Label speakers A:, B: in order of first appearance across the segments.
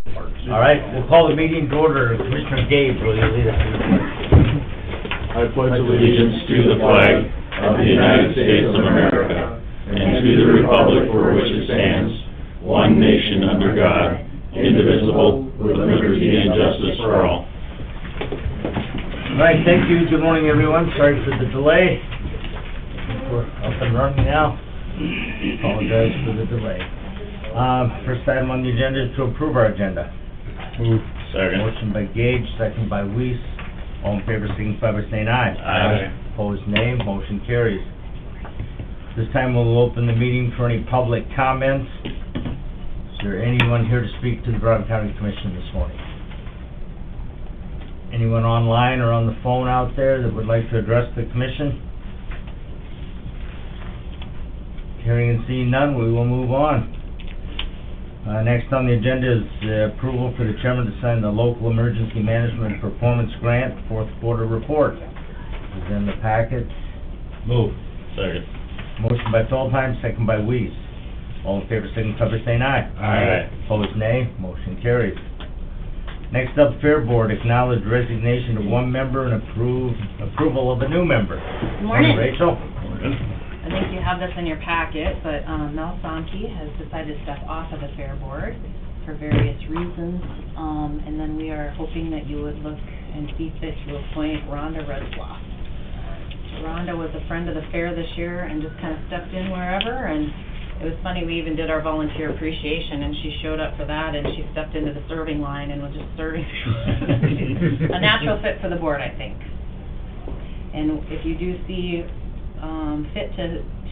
A: All right, we'll call the meeting to order. Commissioner Gage, will you lead us to the pledge?
B: I pledge allegiance to the flag of the United States of America and to the republic for which it stands, one nation under God, indivisible, with liberty and justice for all.
A: All right, thank you. Good morning, everyone. Sorry for the delay. We're up and running now. Apologize for the delay. First item on the agenda is to approve our agenda.
B: Move. Second.
A: Motion by Gage, second by Weiss. All in favor, signify by saying aye.
B: Aye.
A: Opposed, nay. Motion carries. This time we'll open the meeting for any public comments. Is there anyone here to speak to the Brown County Commission this morning? Anyone online or on the phone out there that would like to address the commission? Hearing and seeing none, we will move on. Next on the agenda is approval for the chairman to sign the local emergency management performance grant fourth quarter report. Is in the packet.
B: Move. Second.
A: Motion by Feldheim, second by Weiss. All in favor, signify by saying aye.
B: Aye.
A: Opposed, nay. Motion carries. Next up, Fair Board, acknowledge resignation of one member and approval of a new member.
C: Good morning.
A: Rachel.
C: I think you have this in your packet, but Mel Sonke has decided to step off of the Fair Board for various reasons, and then we are hoping that you would look and see fit to appoint Rhonda Redsloff. Rhonda was a friend of the fair this year and just kind of stepped in wherever, and it was funny, we even did our volunteer appreciation, and she showed up for that, and she stepped into the serving line and was just serving. A natural fit for the board, I think. And if you do see fit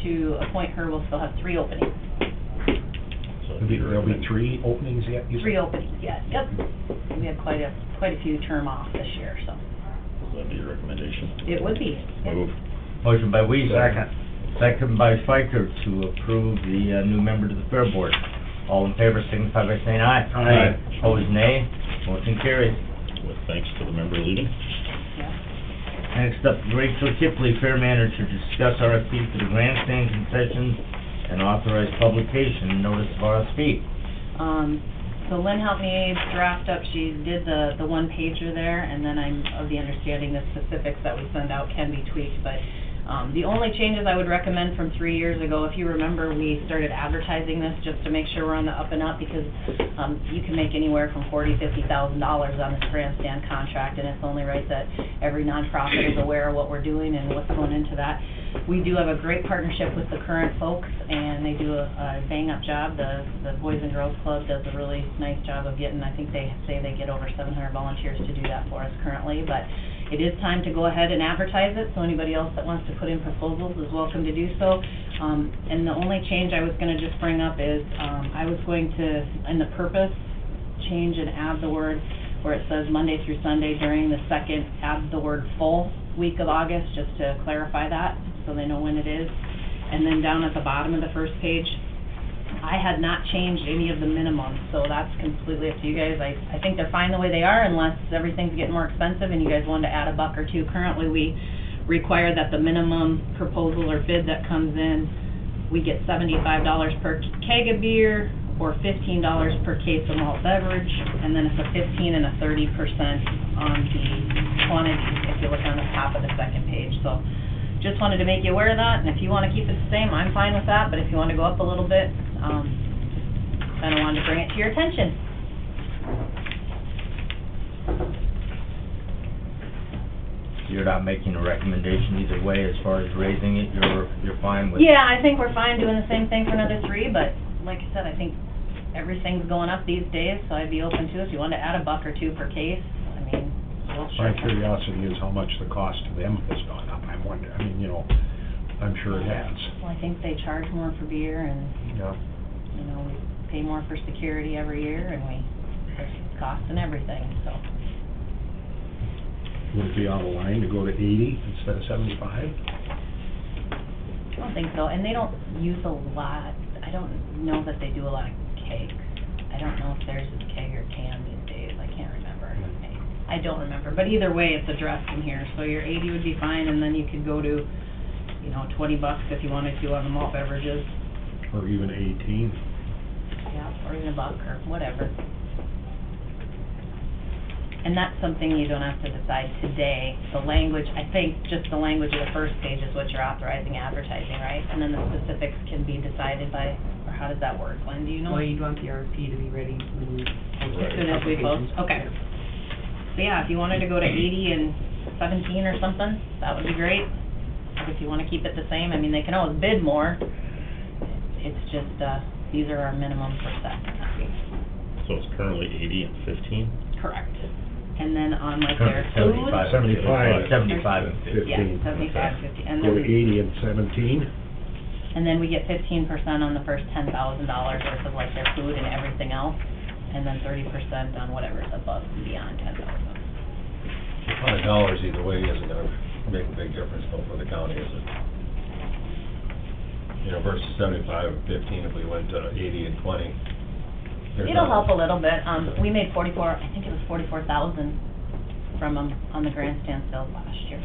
C: to appoint her, we'll still have 3 openings.
D: There'll be 3 openings yet? you said?
C: 3 openings, yes, yep. We had quite a few term off this year, so.
B: Would that be your recommendation?
C: It would be. Yep.
B: Move.
A: Motion by Weiss, second by Spiker to approve the new member to the Fair Board. All in favor, signify by saying aye.
B: Aye.
A: Opposed, nay. Motion carries.
B: With thanks to the member leaving.
C: Yeah.
A: Next up, Rachel Kipley, Fair Manager, to discuss RFP for the grandstand concessions and authorize publication and notice of RFP.
C: So Lynn helped me draft up, she did the one-pager there, and then I'm of the understanding the specifics that we send out can be tweaked, but the only changes I would recommend from 3 years ago, if you remember, we started advertising this just to make sure we're on the up and up, because you can make anywhere from $40,000 to $50,000 on this grandstand contract, and it's only right that every nonprofit is aware of what we're doing and what's going into that. We do have a great partnership with the current folks, and they do a bang-up job. The Boys and Girls Club does a really nice job of getting, I think they say they get over 700 volunteers to do that for us currently, but it is time to go ahead and advertise it, so anybody else that wants to put in proposals is welcome to do so. And the only change I was going to just bring up is I was going to, in the purpose, change and add the word where it says Monday through Sunday during the second, add the word full week of August, just to clarify that, so they know when it is. And then down at the bottom of the first page, I had not changed any of the minimums, so that's completely up to you guys. I think they're fine the way they are unless everything's getting more expensive and you guys wanted to add $1 or $2. Currently, we require that the minimum proposal or bid that comes in, we get $75 per keg of beer or $15 per case of malt beverage, and then it's a 15 and a 30% on the quantity if you look on the top of the second page. So just wanted to make you aware of that, and if you want to keep it the same, I'm fine with that, but if you want to go up a little bit, just kind of wanted to bring it to your attention.
A: You're not making a recommendation either way as far as raising it, you're fine with?
C: Yeah, I think we're fine doing the same thing for another 3, but like I said, I think everything's going up these days, so I'd be open to it. If you want to add $1 or $2 per case, I mean, we'll
D: My curiosity is how much the cost to them has gone up. I'm wondering, I mean, I'm sure it has.
C: Well, I think they charge more for beer, and,
D: Yeah.
C: we pay more for security every year, and there's costs and everything, so.
D: Would it be on the line to go to 80 instead of 75?
C: I don't think so, and they don't use a lot. I don't know that they do a lot of kegs. I don't know if theirs is keg or can these days. I can't remember. I don't remember, but either way, it's addressed in here. So your 80 would be fine, and then you could go to, $20 if you wanted to on the malt beverages.
D: Or even 18?
C: Yeah, or even $1 or whatever. And that's something you don't have to decide today. The language, I think, just the language of the first page is what you're authorizing advertising, right? And then the specifics can be decided by, or how does that work? Lynn, do you know?
E: Well, you'd want the RFP to be ready when you.
C: As soon as we post, okay. So yeah, if you wanted to go to 80 and 17 or something, that would be great. If you wanna keep it the same, I mean, they can always bid more. It's just, these are our minimum for set.
B: So it's currently 80 and 15?
C: Correct. And then on like their food.
D: 75.
A: 75 and 50.
C: Yeah, 75, 50, and
D: Go to
C: then,
D: 80 and 17.
C: and then we get 15% on the first $10,000 worth of like their food and everything else, and then 30% on whatever's above and beyond 10,000.
F: $100 either way isn't gonna make a big difference though for the county, is it? You know, versus 75 and 15 if we went to 80 and 20. There's
C: It'll
F: not-
C: help a little bit. We made 44, I think it was 44,000 from them on the grandstand sales last year. I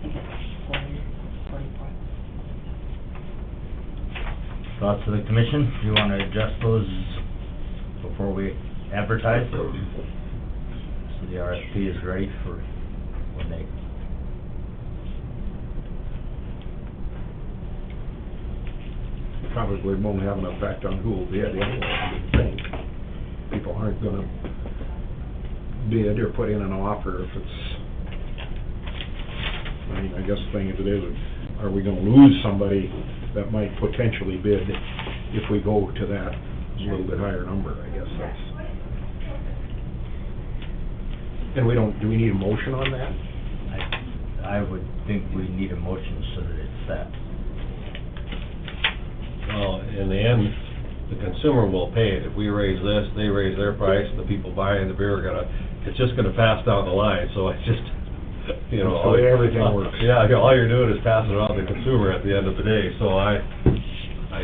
C: think it's 44.
A: Thoughts of the commission? Do you want to adjust those before we advertise? So the RFP is ready for when they...
D: Probably won't have an effect on who will bid anyway, I would think. People aren't gonna bid or put in an offer if it's, I mean, I guess the thing is, are we gonna lose somebody that might potentially bid if we go to that little bit higher number, I guess that's. And do we need a motion on that?
A: I would think we need a motion so that it's set.
F: Well, in the end, the consumer will pay it. If we raise this, they raise their price, the people buying the beer are gonna, it's just gonna pass down the line, so it's just, you know.
D: So everything works.
F: Yeah, all you're doing is passing it on to the consumer at the end of the day, so I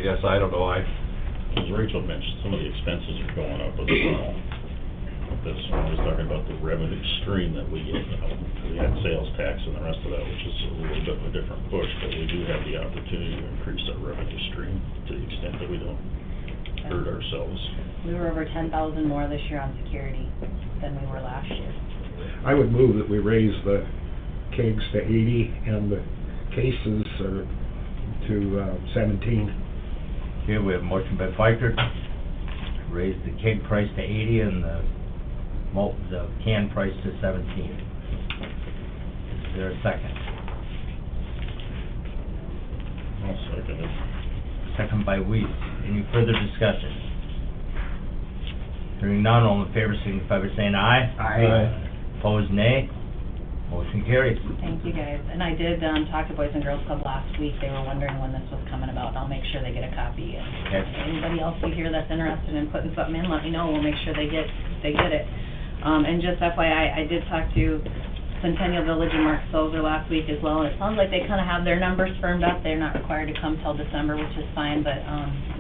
F: guess, I don't know,
B: As Rachel mentioned, some of the expenses are going up with this, we're just talking about the revenue stream that we get, you know. We had sales tax and the rest of that, which is a little bit of a different push, but we do have the opportunity to increase our revenue stream to the extent that we don't hurt ourselves.
C: We were over 10,000 more this year on security than we were last year.
D: I would move that we raise the kegs to 80 and the cases to 17.
A: Okay, we have a motion by Fiker, raise the keg price to 80 and the can price to 17. Is there a second?
B: I'll second it.
A: Second by Weiss. Any further discussion? Hearing none, all in favor signify by saying aye.
D: Aye.
A: Opposed, nay. Motion carries.
C: Thank you, guys. And I did talk to Boys and Girls Club last week. They were wondering when this was coming about, and I'll make sure they get a copy. And
A: Okay.
C: anybody else you hear that's interested in putting something in, let me know. We'll make sure they get it. And just FYI, I did talk to Centennial Village and Mark Sulzer last week as well, and it sounds like they kind of have their numbers firmed up. They're not required to come till December, which is fine, but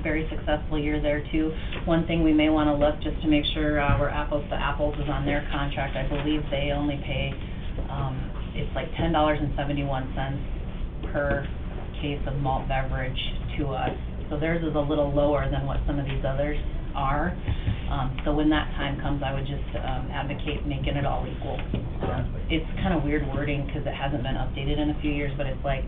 C: very successful year there too. One thing we may want to look, just to make sure we're apples to apples, is on their contract. I believe they only pay, it's like $10.71 per case of malt beverage to us. So theirs is a little lower than what some of these others are. So when that time comes, I would just advocate making it all equal. It's kind of weird wording because it hasn't been updated in a few years, but it's like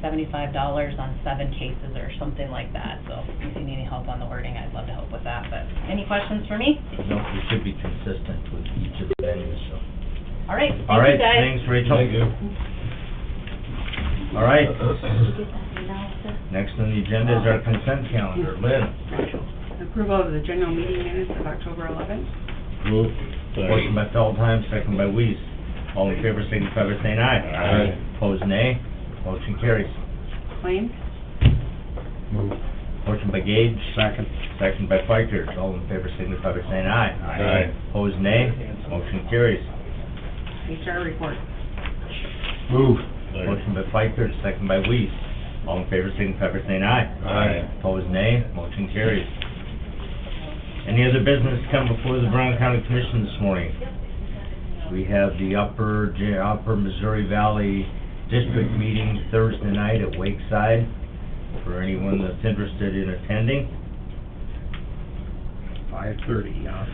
C: $75 on 7 cases or something like that. So if you need any help on the wording, I'd love to help with that. But any questions for me?
A: No, we should be consistent with each of the venues, so.
C: All right,
A: All right,
C: thank you, guys.
A: thanks, Rachel.
F: Thank you.
A: All right. Next on the agenda is our consent calendar. Lynn?
E: Approval of the general meeting minutes of October 11th.
B: Move.
A: Motion by Feldheim, second by Weiss. All in favor signify by saying aye.
B: Aye.
A: Opposed, nay. Motion carries.
E: Claims.
D: Move.
A: Motion by Gage. Second by Fiker. All in favor signify by saying aye.
B: Aye.
A: Opposed, nay. Motion carries.
E: HR report.
D: Move.
A: Motion by Fiker, second by Weiss. All in favor signify by saying aye.
F: Aye.
A: Opposed, nay. Motion carries. Any other business come before the Brown County Commission this morning? We have the Upper Missouri Valley District meeting Thursday night at Wakeside, for anyone that's interested in attending.
D: 5:30, yeah.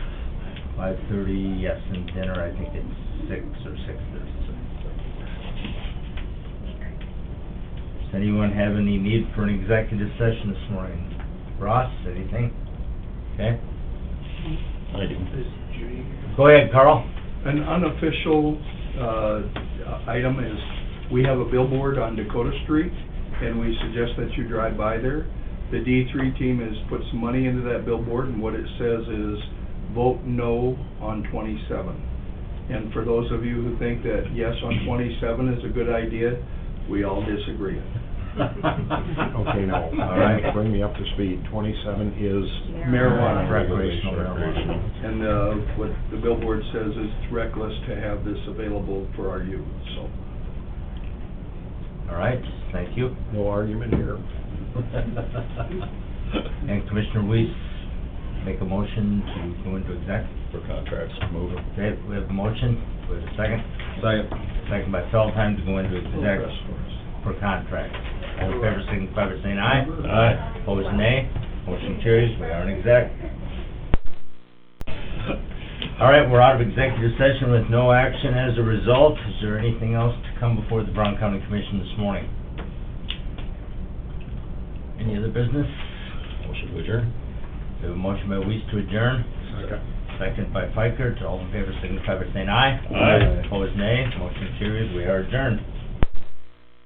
A: 5:30, yes, and dinner, I think it's 6 or 6:30. Does anyone have any need for an executive session this morning? Ross, anything? Okay,
B: I do.
A: go ahead, Carl.
G: An unofficial, item is, we have a billboard on Dakota Street, and we suggest that you drive by there. The D3 team has put some money into that billboard, and what it says is, vote no on 27. And for those of you who think that yes on 27 is a good idea, we all disagree.
D: Okay, now,
A: All right.
D: bring me up to speed. 27 is
G: Marijuana.
A: Recreational marijuana.
G: And, what the billboard says is it's reckless to have this available for our youth, so.
A: All right, thank you.
D: no argument here.
A: And Commissioner Weiss, make a motion to go into exec.
B: For contracts, move it.
A: Okay, we have a motion, we have a second.
F: Second.
A: Second by Feldheim to go into exec for contract. All in favor, signify by saying aye.
B: Aye.
A: Opposed, nay. Motion carries, we are in exec. All right, we're out of executive session with no action as a result. Is there anything else to come before the Brown County Commission this morning? Any other business?
B: Motion to adjourn.
A: We have a motion by Weiss to adjourn. Second by Fikert. All in favor, signify by saying aye.
B: Aye.
A: Opposed, nay. Motion carries, we are adjourned.